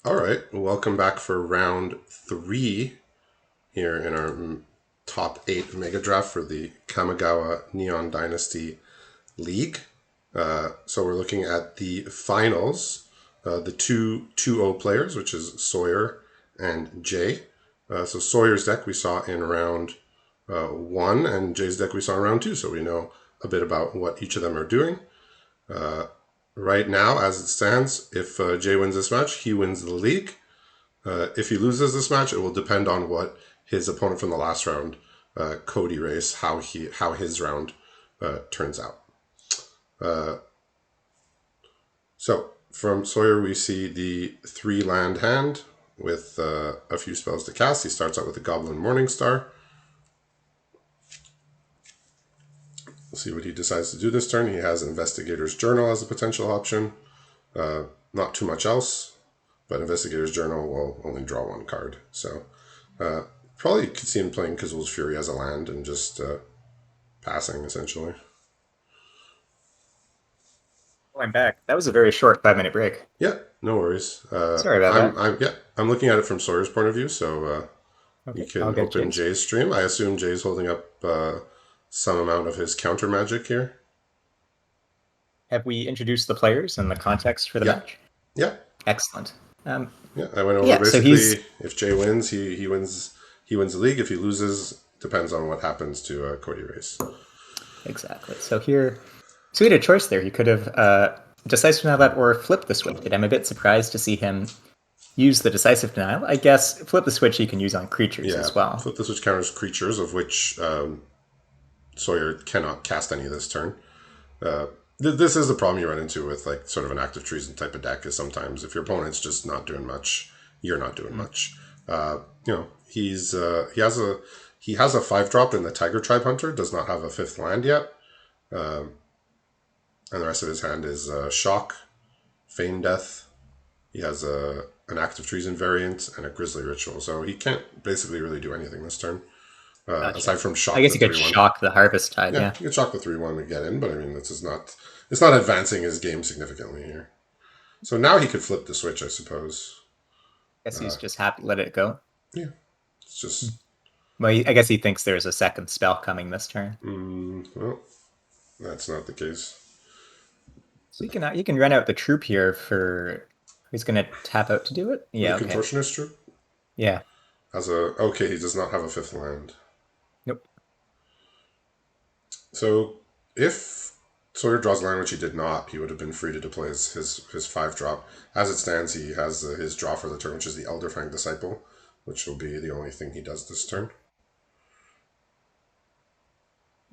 All right, welcome back for round three here in our top eight Mega Draft for the Kamigawa Neon Dynasty League. So we're looking at the finals, the two 2-0 players, which is Sawyer and Jay. So Sawyer's deck we saw in round one, and Jay's deck we saw in round two, so we know a bit about what each of them are doing. Right now, as it stands, if Jay wins this match, he wins the league. If he loses this match, it will depend on what his opponent from the last round, Cody Race, how his round turns out. So from Sawyer, we see the 3-land hand with a few spells to cast. He starts out with the Goblin Morningstar. We'll see what he decides to do this turn. He has Investigator's Journal as a potential option. Not too much else, but Investigator's Journal will only draw one card. So probably could see him playing Kazul's Fury as a land and just passing, essentially. Oh, I'm back. That was a very short 5-minute break. Yeah, no worries. Sorry about that. I'm looking at it from Sawyer's point of view, so you Okay, I'll can get open James. Jay's stream. I assume Jay's holding up some amount of his counter magic here. Have we introduced the players and the context for the Yeah, match? yeah, Excellent. Um, yeah. I went over yeah, so he's basically if Jay wins, he wins the league. If he loses, depends on what happens to Cody Race. exactly. So he had a choice there. He could have decisive denial that or flip the switch. I'm a bit surprised to see him use the decisive denial. I guess flip the switch he can use on creatures Yeah, as well. flip the switch counters creatures, of which Sawyer cannot cast any this turn. This is the problem you run into with like sort of an active treason type of deck. Is sometimes if your opponent's just not doing much, you're not doing much. He has a 5-drop in the Tiger Tribe Hunter. Does not have a 5th land yet, and the rest of his hand is Shock, Feign Death. He has an active treason variant and a Grisly Ritual. So he can't basically really do anything this turn. Gotcha. Aside from I shock guess the he could 3-1. shock the Harvest Tide, Yeah, yeah. you can shock the 3-1 to get in, but I mean, this is not. It's not advancing his game significantly here. So now he could flip the switch, I suppose. I guess he's just happy let it go. Yeah, it's just. Well, I guess he thinks there's a second spell coming this turn. Well, that's not the case. So you can run out the troop here for who's going to tap out to do it. The Yeah, okay. Contortionist troop Yeah. has a. Okay, he does not have a 5th land. Nope. So if Sawyer draws a land, which he did not, he would have been free to play his 5-drop. As it stands, he has his draw for the turn, which is the Elderfang Disciple, which will be the only thing he does this turn.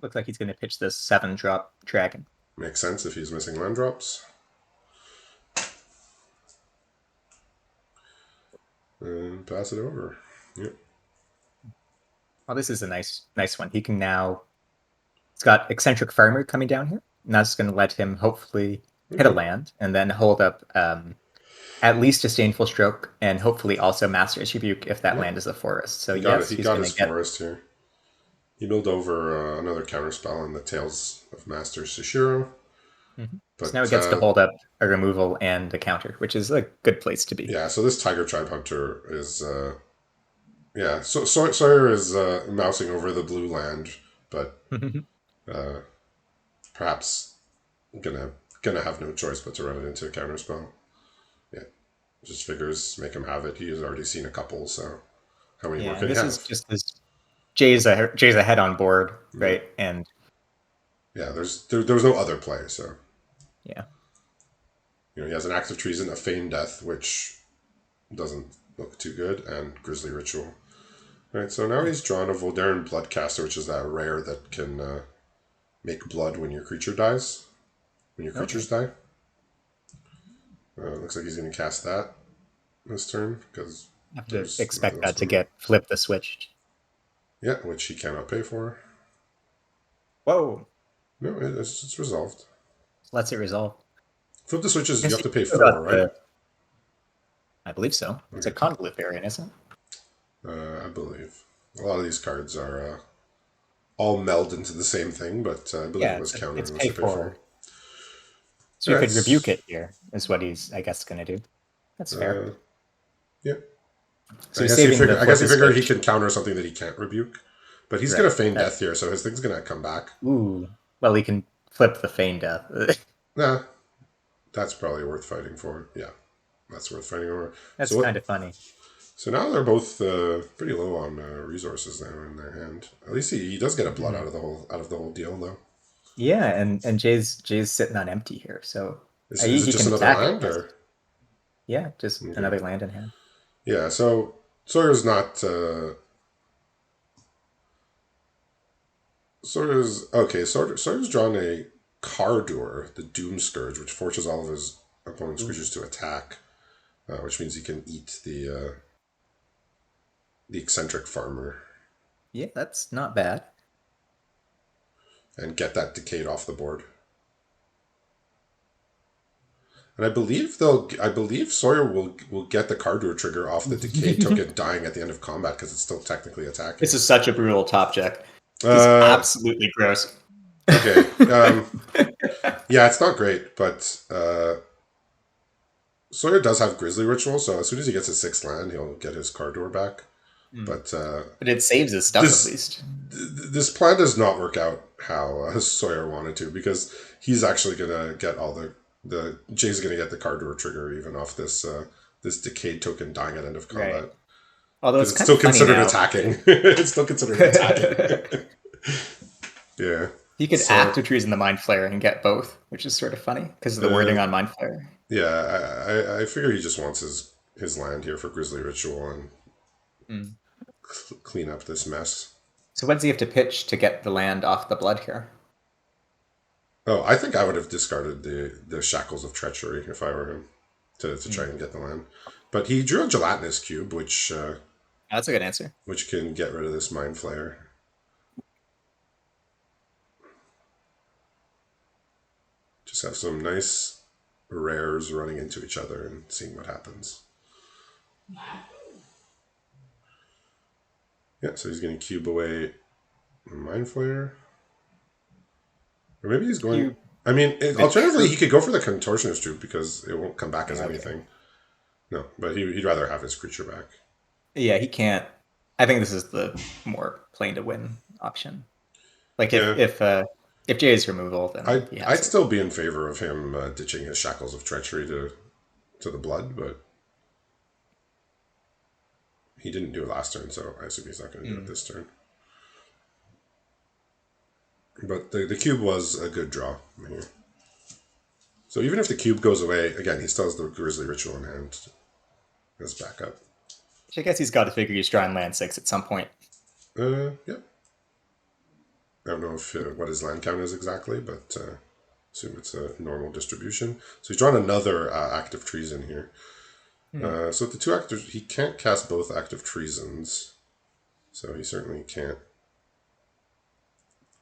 Looks like he's going to pitch this 7-drop dragon. Makes sense if he's missing land drops. And pass it over. Yep. Well, this is a nice one. He can now. It's got Eccentric Farmer coming down here, and that's going to let him hopefully hit a land and then hold up at least Disdainful Stroke and hopefully also Master's Rebuke if that land is a forest. So yes, He he's got going his to get. forest here. He built over another counterspell in the Tales of Master Sushiro. But, so now he gets to hold up a removal and a counter, which is a good place to be. Yeah, so this Tiger Tribe Hunter is so Sawyer is mousing over the blue land, but perhaps gonna have no choice but to run it into a counterspell. Yeah, just figures make him have it. He has already seen a couple, so how many more could he have? This is just this Jay's ahead on board, right? And yeah, there was no other play, so yeah. He has an active treason, a feigned death, which doesn't look too good, and Grisly Ritual. All right, so now he's drawn a Voldaren Bloodcaster, which is that rare that can make blood when your creature dies, when your creatures die. Looks like he's going to cast that this turn because have to expect that to get flip the switch. Yeah, which he cannot pay for. Whoa! No, it's resolved. Lets it resolve. Flip the switches, you have to pay 4, right? I believe so. It's a convolute variant, isn't it? I believe. A lot of these cards are all meld into the same thing, but I believe it was counted. It's pay 4. So you could rebuke it here, is what he's, I guess, going to do. That's fair. Yeah. So he's saving the I guess he Forces figured he Switch. can counter something that he can't rebuke. But he's gonna Right. feign death here, so his thing's gonna come back. Ooh. Well, he can flip the feign death. Nah, that's probably worth fighting for. Yeah, that's worth fighting over. That's kind of funny. So now they're both pretty low on resources now in their hand. At least he does get a blood Mhm. out of the whole deal though. Yeah, and Jay's sitting on empty here, so Is it he just can another attack, I land guess. or Yeah, just okay? another land in hand. Yeah. So Sawyer's not. Sawyer's okay. Sawyer's drawn a Cardur, the Doom Scourge, which forces all of his opponent's Ooh. creatures to attack, which means he can eat the eccentric farmer Yeah, that's not bad. and get that decayed off the board. And I believe Sawyer will get the Cardur trigger off the decay token dying at the end of combat because it's still technically This attacking. is such a brutal top check. This is Uh, absolutely gross. okay. Yeah, it's not great, but Sawyer does have Grizzly Ritual, so as soon as he gets his sixth land, he'll get his Cardur back. Hmm. But But it saves his stuff at this least. this plan does not work out how Sawyer wanted to because he's actually gonna get all the Jay's gonna get the Cardur trigger even off this decayed token dying at end of Right. combat Although because it's it's kind of still funny considered now. attacking. It's still considered attacking. Yeah. He could So active trees in the Mind Flayer and get both, which is sort of funny because of the uh, wording on Mind Flayer. yeah, I figure he just wants his land here for Grizzly Ritual and Hmm. clean up this mess. So what does he have to pitch to get the land off the blood here? Oh, I think I would have discarded the Shackles of Treachery if I were him to try Hmm. and get the land. But he drew a Gelatinous Cube, That's a good answer. which can get rid of this Mind Flayer. Just have some nice rares running into each other and seeing what happens. Yeah, so he's going to cube away Mind Flayer. Or maybe he's going. You I mean, the alternatively, true. he could go for the Contortionist Troop because it won't come back as Okay. anything. No, but he'd rather have his creature back. Yeah, he can't. I think this is the more plain to win option. Like Yeah, if Jay is removal, then he has I'd it. still be in favor of him ditching his Shackles of Treachery to the blood, but he didn't do it last turn, so I assume he's not going to do it Hmm. this turn. But the cube was a good draw here. So even if the cube goes away, again, he still has the Grizzly Ritual in hand as backup. I guess he's got to figure he's drawing land six at some point. Yeah. I don't know if what his land count is exactly, but assume it's a normal distribution. So he's drawn another active treason here. Hmm. So the two active, he can't cast both active treasons, so he certainly can't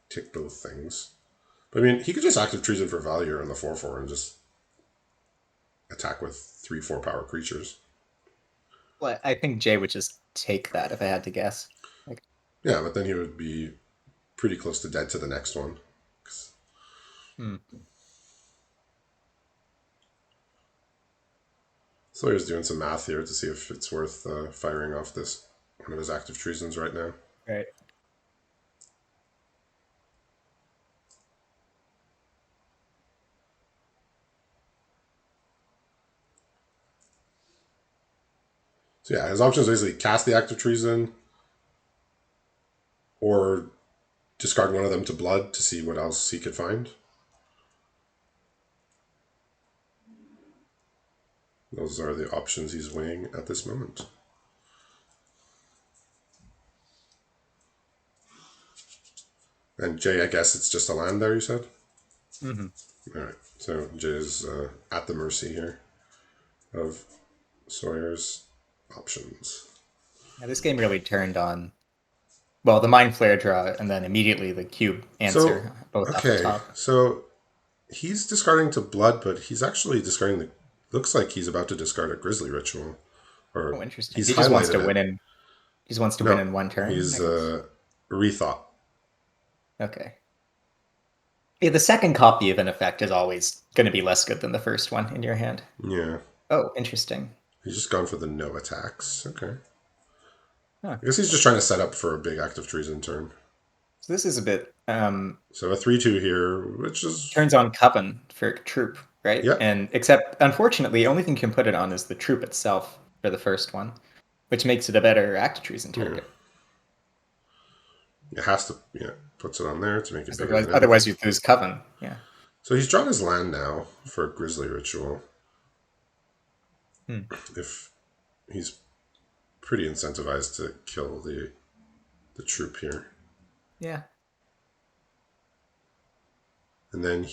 tick both things. But I mean, he could just active treason for value on the 4/4 and just attack with 3/4 power creatures. Well, I think Jay would just take that if I had to guess. Like, Yeah, but then he would be pretty close to dead to the next one. hmm. Sawyer's doing some math here to see if it's worth firing off this one of his active treasons right now. Right. So yeah, his options basically cast the active treason or discard one of them to blood to see what else he could find. Those are the options he's weighing at this moment. And Jay, I guess it's just a land there, you said? Hmm. All right. So Jay's at the mercy here of Sawyer's options. Yeah, this game really turned on. Well, the Mind Flare draw, and then immediately the cube So, answer, both off the okay. top. So he's discarding to blood, but he's actually discarding the. Looks like he's about to discard a Grizzly Ritual. Or Oh, interesting. he's He just wants highlighted to it. win in. He just wants to win No, in one turn, I he's guess. rethought. Okay. Yeah, the second copy of an effect is always going to be less good than the first one in your hand. Yeah. Oh, interesting. He's just gone for the no attacks. Okay. Huh. I guess he's just trying to set up for a big act of treason turn. So this is a bit So a 3/2 here, which is turns on Coven for troop, right? yeah, And except unfortunately, the only thing you can put it on is the troop itself for the first one, which makes it a better act of treason yeah. target. It has to puts it on there to make it 'Cause bigger than otherwise everything. you lose Coven. Yeah. So he's drawn his land now for a Grizzly Ritual. Hmm. If he's pretty incentivized to kill the troop here. Yeah. And then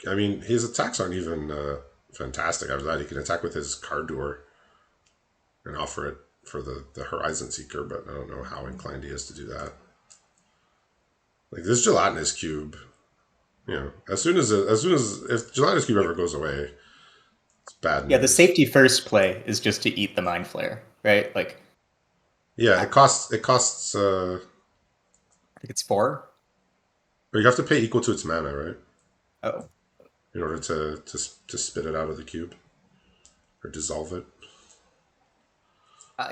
I mean, his attacks aren't even fantastic. After that, he can attack with his Cardoor and offer it for the Horizon Seeker, but I don't know how inclined he is to do that. Like this gelatinous cube, as soon as if gelatinous cube ever goes away, it's bad Yeah, the news. safety first play is just to eat the Mind Flayer, right? Like, Yeah, I it costs. think it's 4. Or you have to pay equal to its mana, right? Oh. In order to spit it out of the cube or dissolve it.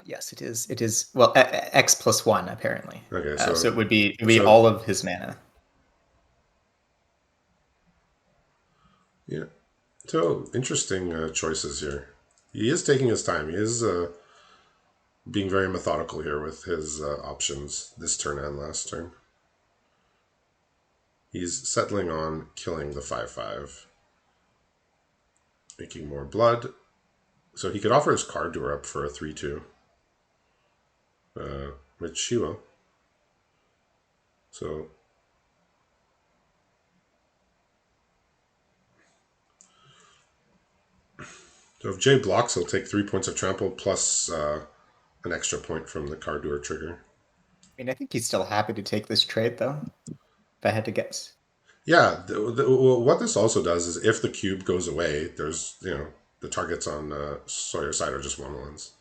Yes, it is. It is, well, X plus 1, apparently. Okay, So so it would be so all of his mana. yeah, so interesting choices here. He is taking his time. He is being very methodical here with his options this turn and last turn. He's settling on killing the 5/5, making more blood. So he could offer his Cardoor up for a 3/2, which he will. So if Jay blocks, he'll take 3 points of trample plus an extra point from the Cardoor trigger. I mean, I think he's still happy to take this trade, though, if I had to guess. Yeah, well, what this also does is if the cube goes away, there's the targets on Sawyer's side are just 1/1s.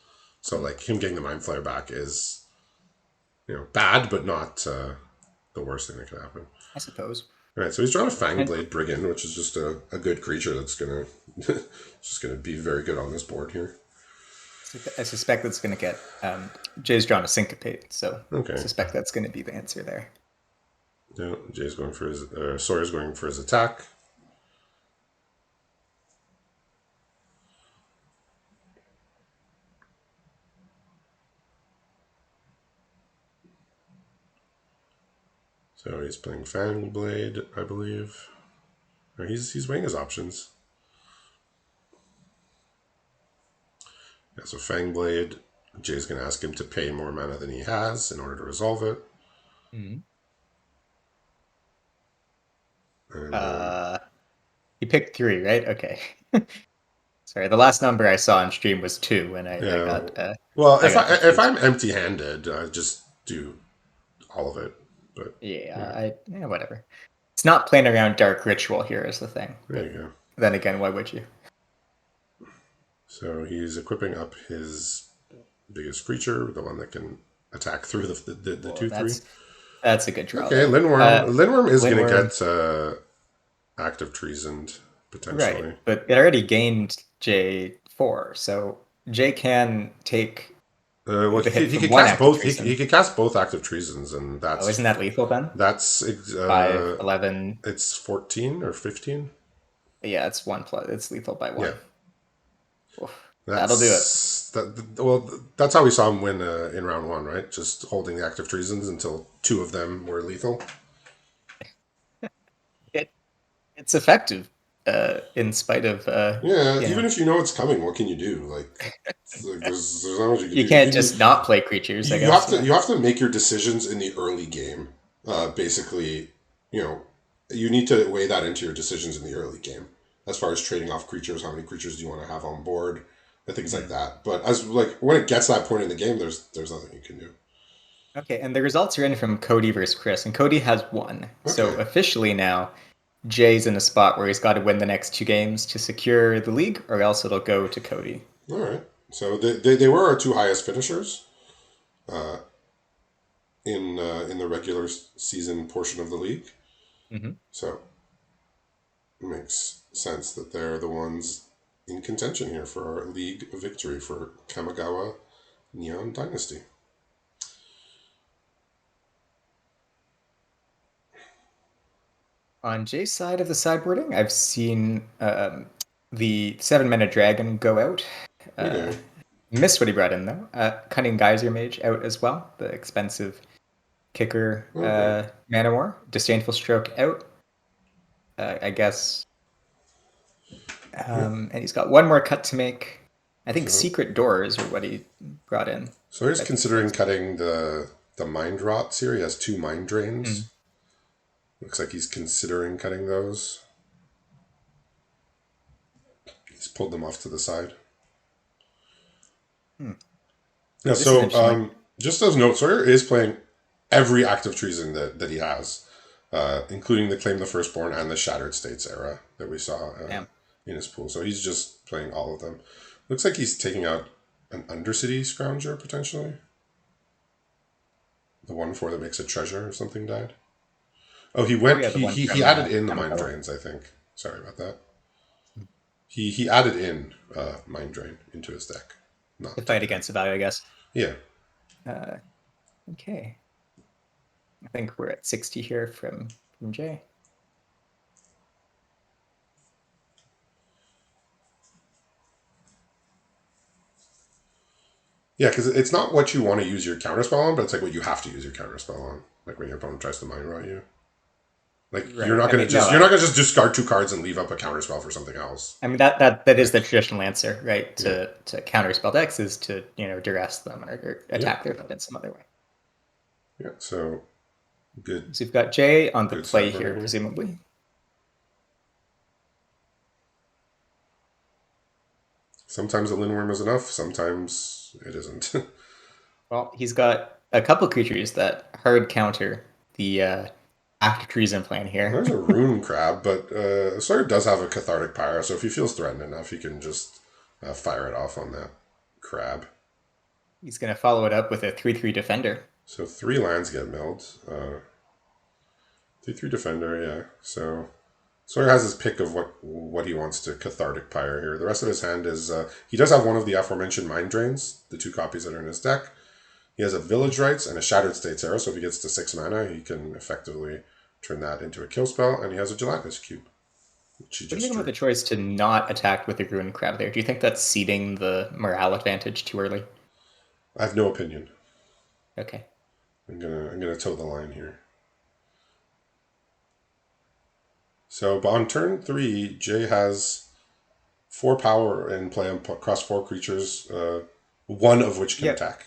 So Hmm. like him getting the Mind Flayer back is bad, but not the worst thing that could happen. I suppose. All right, so he's drawn a And Fangblade Brigand, which is just a good creature that's gonna just gonna be very good on this board here. I suspect that's going to get Jay's drawn a syncopate, so I Okay, suspect that's going to be the answer there. yeah, Jay's going for his Sawyer's going for his attack. So he's playing Fangblade, I believe. Or he's weighing his options. Yeah, so Fangblade, Jay's going to ask him to pay more mana than he has in order to resolve it. Mm-hmm. And then, Uh, he picked 3, right? Okay. Sorry, the last number I saw on stream was 2, and yeah. Well, I if got if confused. I'm empty-handed, I just do all of it. But Yeah, yeah, whatever. It's not playing around Dark Ritual here is the thing, there but you go. then again, why would you? So he's equipping up his biggest creature, the one that can attack through the Well, 2/3. that's a good draw Okay, there. Lindworm. Lindworm is going to Lindworm, get active treasoned right? potentially. But it already gained J4, so J can take Well, the hit he from could one cast active both. He treason. could cast both active treasons, and Oh, isn't that lethal then? that's 5, 11. it's 14 or 15. Yeah, it's 1 plus. It's lethal by Yeah, 1. Oof, that'll do it. well. That's how we saw him win in round one, right? Just holding the active treasons until two of them were lethal. It it's effective, in spite of Yeah, you even know, if you know it's coming, what can you do? Like there's not much you can you do. can't just not play creatures, I You have guess. to Yeah. make your decisions in the early game. Basically, you know, you need to weigh that into your decisions in the early game, as far as trading off creatures. How many creatures do you want to have on board, and things like Hmm. that. But as like when it gets to that point in the game, there's nothing you can do. Okay, and the results are in from Cody versus Chris, and Cody has won. So Okay, officially now, Jay's in a spot where he's got to win the next 2 games to secure the league, or else it'll go to Cody. all right. So they were our two highest finishers in the regular season portion of the league. Hmm. So it makes sense that they're the ones. in contention here for our league victory for Kamigawa Neon Dynasty. On Jay's side of the sideboarding, I've seen the 7-mana dragon go out. Uh, Okay. Missed what he brought in though. Cunning Geyser Mage out as well. The expensive kicker Okay. mana war. Disdainful Stroke out. I guess. Yeah. And he's got one more cut to make. I think So Secret Doors are what he brought in. so he's I think considering that's. cutting the mind rots here. He has 2 mind Hmm. drains. Looks like he's considering cutting those. He's pulled them off to the side. Hmm. Yeah, This is so interesting. just as note, Sawyer is playing every act of treason that he has, including the Claim the Firstborn and the Shattered States era that we saw Damn. in his pool. So he's just playing all of them. Looks like he's taking out an Undercity Scrounger, potentially. The 1/4 that makes a treasure or something died. Oh, he Oh went. yeah, the one He from added in the mind Kamigawa. drains. I think. Sorry about that. He added in mind drain into his deck. To Not fight against the value, I guess. yeah. Uh, okay. I think we're at 60 here from Jay. Yeah, because it's not what you want to use your counterspell on, but it's like what you have to use your counterspell on. Like when your opponent tries to mind rot you. Like Right. I mean, no, you're not gonna just discard 2 cards and leave up a counterspell for something else. I mean that is Like the traditional answer, right? yeah, To counter spell decks is to duress them or yeah, attack their opponent some other way. yeah. So good, So we've got Jay on the good play here, sideboarding here. presumably. Sometimes a Lindworm is enough. Sometimes it isn't. Well, he's got a couple creatures that hard counter the active treason plan here. There's a Rune Crab, but Sawyer does have a Cathartic Pyre, so if he feels threatened enough, he can just fire it off on that crab. He's going to follow it up with a 3/3 defender. So 3 lands get milled. 3/3 defender, yeah. So Sawyer has his pick of what he wants to Cathartic Pyre here. The rest of his hand is he does have one of the aforementioned Mind Drains, the 2 copies that are in his deck. He has a Village Rites and a Shattered States Arrow, so if he gets to 6 mana, he can effectively turn that into a kill spell, and he has a Gelatinous Cube, which he What do you just think about drew. the choice to not attack with the Ruin Crab there? Do you think that's ceding the morale advantage too early? I have no opinion. Okay. I'm gonna toe the line here. So, but on turn 3, Jay has 4 power and play across 4 creatures, one of which can Yeah. attack.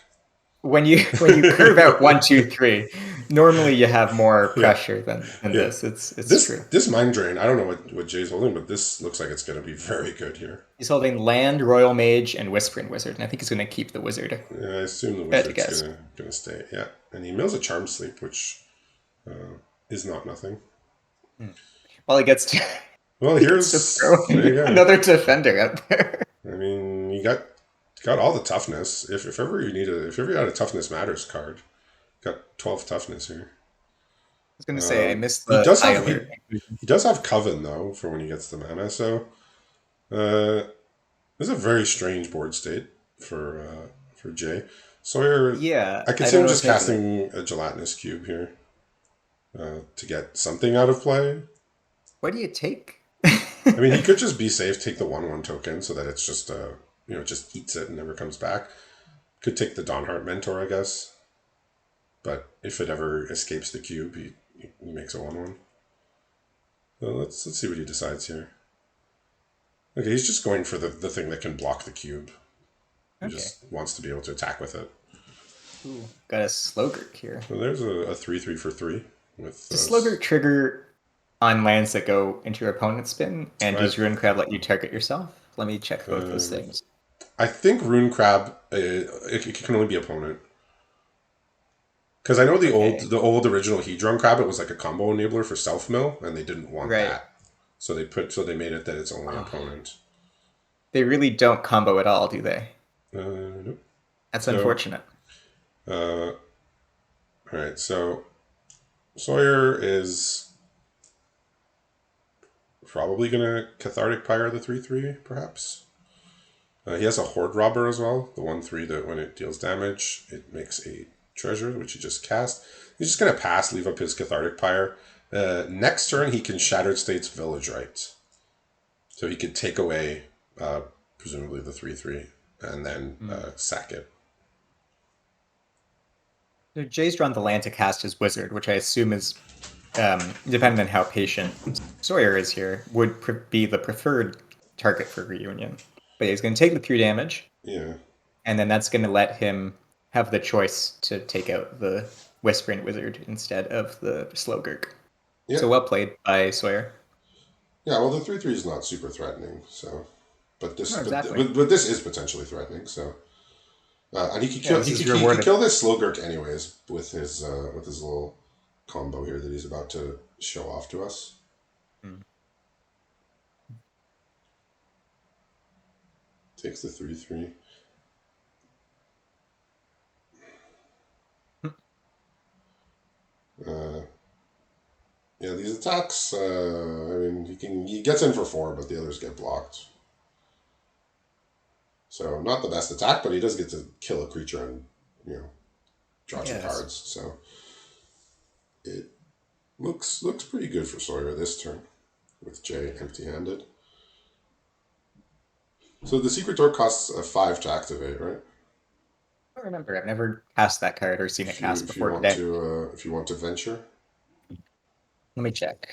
When you curve out 1, 2, 3, normally you have more Yeah, pressure than yeah. this. It's This true. this mind drain, I don't know what Jay's holding, but this looks like it's going to be very good here. He's holding land, Royal Mage, and Whispering Wizard, and I think he's going to keep the Wizard. Yeah, I assume the Bad to wizard's guess. gonna stay. Yeah, and he mills a charm sleep, which is not nothing. Well, he gets to Well, he gets to throw there you go. another defender out there. I mean, you got all the toughness. If ever you need if ever you had a toughness matters card, got 12 toughness here. I was going to say I missed He the does high have alert. he does have Coven though for when he gets the mana. So uh, this is a very strange board state for Jay Sawyer. Yeah, I could I see don't him know what just to make of it. casting a gelatinous cube here to get something out of play. What do you take? I mean, he could just be safe, take the 1/1 token so that it's just just eats it and never comes back. Could take the Dawnheart Mentor, I guess. But if it ever escapes the cube, he makes a 1/1. So let's see what he decides here. Okay, he's just going for the thing that can block the cube. He Okay. just wants to be able to attack with it. Ooh, got a Slogurk here. So there's a 3/3 for 3 with Does Slogurk trigger on lands that go into your opponent's spin? And I does Ruin Crab let you target yourself? Let me check both those um, things. I think Rune Crab it can only be opponent. Because I know Okay. the old original Hedron Crab, it was like a combo enabler for self mill, and they didn't want Right. that, so they made it that it's only Oh, opponent. they really don't combo at all, do they? Nope. That's So, unfortunate. all right. So Sawyer is probably gonna Cathartic Pyre the 3/3, perhaps. He has a Horde Robber as well, the 1/3 that when it deals damage, it makes a treasure, which he just cast. He's just going to pass, leave up his Cathartic Pyre. Next turn, he can Shattered States Village Rites. So he could take away, presumably, the 3/3 and then sack it. So Jay's drawn the land to cast his wizard, which I assume is, depending on how patient Sawyer is here, would be the preferred target for Reunion. But he's going to take the 3 damage. Yeah. And then that's going to let him have the choice to take out the Whispering Wizard instead of the Slowgurk. Yeah. So well played by Sawyer. Yeah, well, the 3/3 is not super threatening, so. But this, No, exactly. but this is potentially threatening, so. And he could kill. Yeah, He could kill this Slowgurk anyways with his little combo here that he's about to show off to us. Takes the 3/3. Yeah, these attacks. I mean, he gets in for 4, but the others get blocked. So not the best attack, but he does get to kill a creature and draw some cards. So it looks pretty good for Sawyer this turn, with Jay empty-handed. So the Secret Door costs a 5 to activate, right? I don't remember. I've never cast that card or seen it cast before today. If you want to venture. Let me check.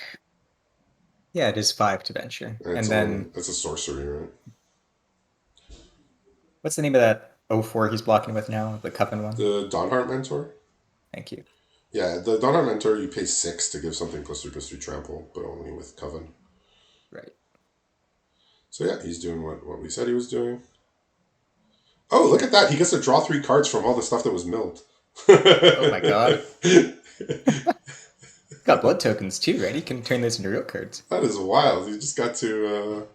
Yeah, it is 5 to venture. And then it's a sorcery, right? What's the name of that 04 he's blocking with now? The Coven one? The Dawnheart Mentor? Thank you. Yeah, the Dawnheart Mentor, you pay 6 to give something +3/+3 trample, but only with Coven. Right. So yeah, he's doing what we said he was doing. Oh, look at that. He gets to draw 3 cards from all the stuff that was milled. Oh my god. Got blood tokens too, right? He can turn those into real cards. That is wild. You just got to...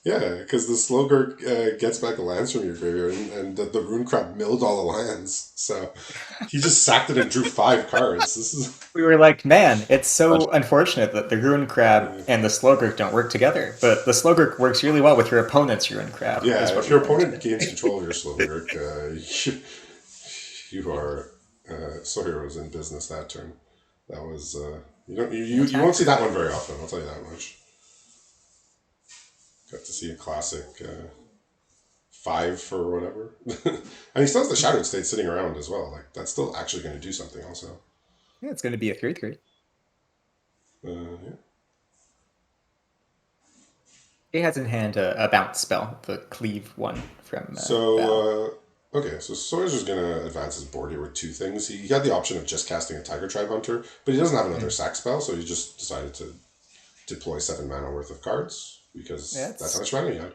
yeah, because the Slowgurk gets back the lands from your graveyard, and the Rune Crab milled all the lands. So he just sacked it and drew 5 cards. This is... We were like, man, it's so unfortunate that the Rune Crab and the Slowgurk don't work together. But the Slowgurk works really well with your opponent's Rune Crab. Yeah, if your opponent gains control of your Slowgurk, you are... Sawyer was in business that turn. That was... you won't see that one very often, I'll tell you that much. Got to see a classic 5 for whatever. And he still has the Shattered State sitting around as well. Like, that's still actually going to do something also. Yeah, it's going to be a 3/3. Yeah. He has in hand a bounce spell, the Cleave one from... okay, so Sawyer's just going to advance his board here with 2 things. He had the option of just casting a Tiger Tribe Hunter, but he doesn't have another sack spell, so he just decided to deploy 7 mana worth of cards, because that's how much mana he had.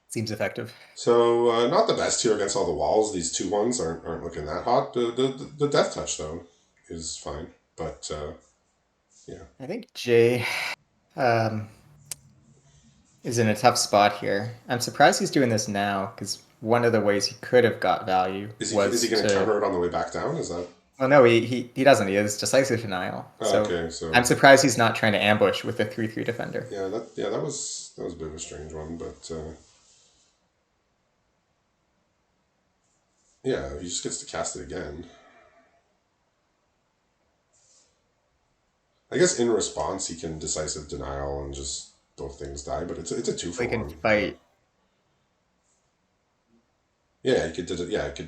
Seems effective. So, not the best here against all the walls. These 2 ones aren't looking that hot. The Death Touch, though, is fine, but, yeah. I think Jay is in a tough spot here. I'm surprised he's doing this now, because one of the ways he could have got value is he going to counter it on the way back down? Is that... Well, no, he doesn't. He has Decisive Denial. So I'm surprised he's not trying to ambush with the 3/3 defender. Yeah, that was a bit of a strange one, but yeah, he just gets to cast it again. I guess in response he can Decisive Denial and just both things die, but it's a 2-for-1. He can fight. Yeah, he could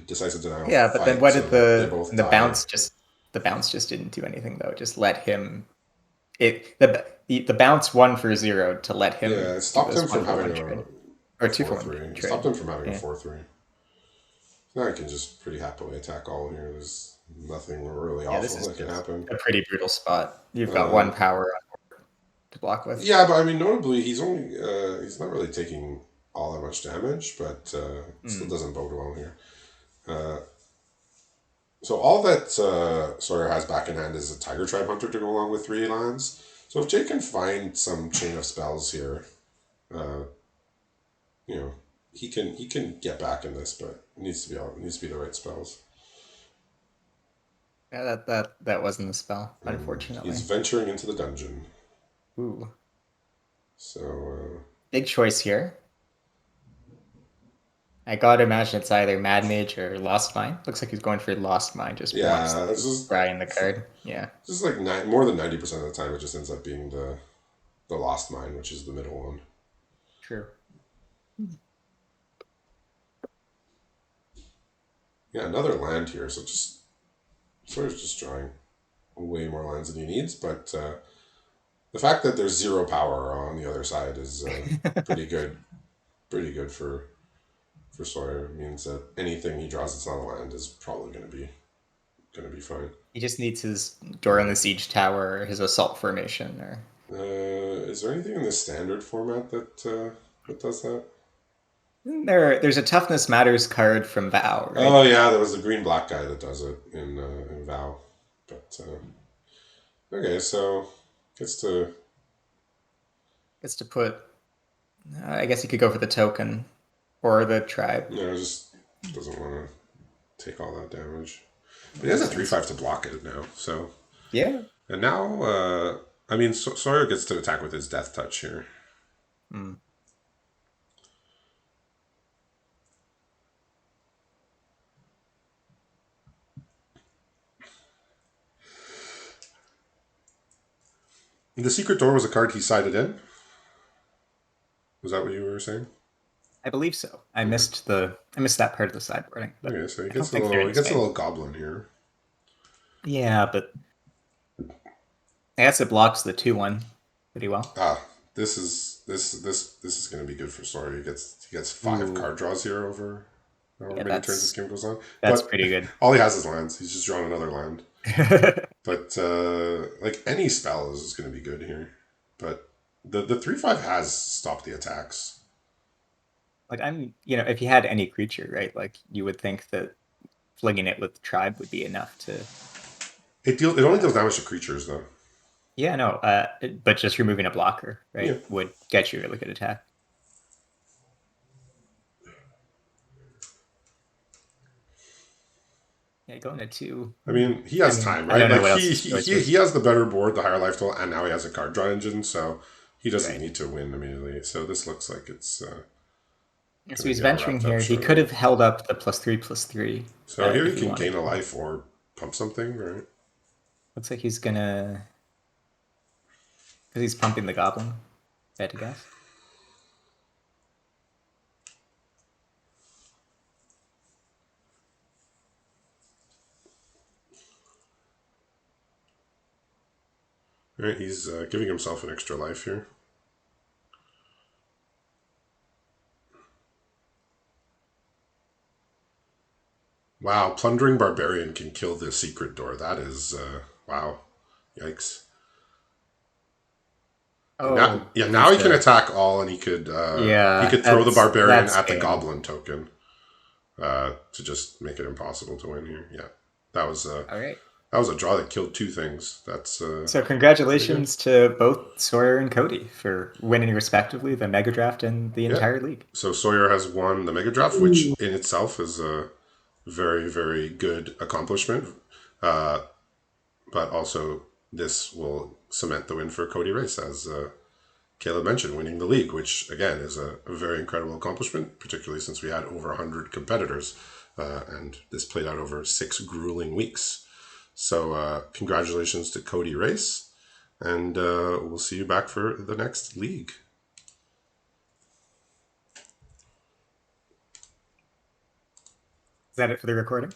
Decisive Denial. Yeah, but then what did the bounce just... The bounce just didn't do anything though. Just let him... The bounce 1 for 0 to let him... Yeah, it stopped him from having a 2-for-1 It stopped him from having a 4/3. Now he can just pretty happily attack all here. There's nothing really awful that can happen. A pretty brutal spot. You've got 1 power to block with. Yeah, but I mean, notably, he's not really taking all that much damage, but still doesn't bode well here. So all that Sawyer has back in hand is a Tiger Tribe Hunter to go along with 3 lands. So if Jay can find some Chain of Spells here, he can get back in this, but it needs to be the right spells. Yeah, that wasn't the spell, unfortunately. He's venturing into the dungeon. Ooh. So big choice here. I gotta imagine it's either Mad Mage or Lost Mine. Looks like he's going for Lost Mine. Just wants Yeah, it's to fry in the card. Yeah, just like more than 90% of the time, it just ends up being the Lost Mine, which is the middle one. true. Yeah, another land here. So just sort of just drawing way more lands than he needs, but the fact that there's zero power on the other side is pretty good. Pretty good for Sawyer. It means that anything he draws that's not a land is probably gonna be fine. He just needs his door on the siege tower, or his assault formation, or Is there anything in the standard format that does that? there's a toughness matters card from Vow, right? Oh yeah, there was the green black guy that does it in Vow. But okay, so gets to Gets to put. I guess he could go for the token or the tribe. just doesn't want to take all that damage. But he has a 3/5 to block it now. So Yeah. and now I mean Sawyer gets to attack with his death touch here. Mm. The secret door was a card he sided in. Was that what you were saying? I believe so. I missed that part of the sideboarding, but Okay, so he I don't gets a think they're little in he this gets a game. little goblin here. Yeah, but I guess it blocks the 2/1 pretty well. Ah, this is going to be good for Sawyer. He gets 5 Ooh, card draws here over however yeah, many turns this game goes on. that's But pretty good. all he has is lands. He's just drawn another land. But like any spell is going to be good here. But the 3/5 has stopped the attacks. Like if you had any creature, right? Like you would think that flinging it with tribe would be enough to. It only deals damage to creatures though. Yeah, no, but just removing a blocker, Yeah. right, would get you a really good attack. Yeah, going to 2. I mean, he has I mean, time, I right? don't know Like what else he his he, choice he was. he has the better board, the higher life total, and now he has a card draw engine, so he doesn't Right. need to win immediately. So this looks like it's So gonna he's get venturing wrapped up here. He could shortly. have held up the +3/+3 So here he if he can wanted gain a to. life or pump something, right? Looks like he's gonna, because he's pumping the goblin. I had to guess. Right, he's giving himself an extra life here. Wow, plundering barbarian can kill the secret door. That is wow, yikes. Oh, Now he's he can the attack all, and he yeah. could throw the barbarian That's at the game. goblin token to just make it impossible to win here. Yeah, that was All right. that was a draw that killed 2 things. That's So pretty good. congratulations to both Sawyer and Cody for winning respectively the Mega Draft and the Yeah. entire league. So Sawyer has won the Mega Draft, which in itself is a very, very good accomplishment. Uh, but also, this will cement the win for Cody Race, as Caleb mentioned, winning the league, which again is a very incredible accomplishment, particularly since we had over 100 competitors. And this played out over 6 grueling weeks. So, congratulations to Cody Race, and we'll see you back for the next league. Is that it for the recording?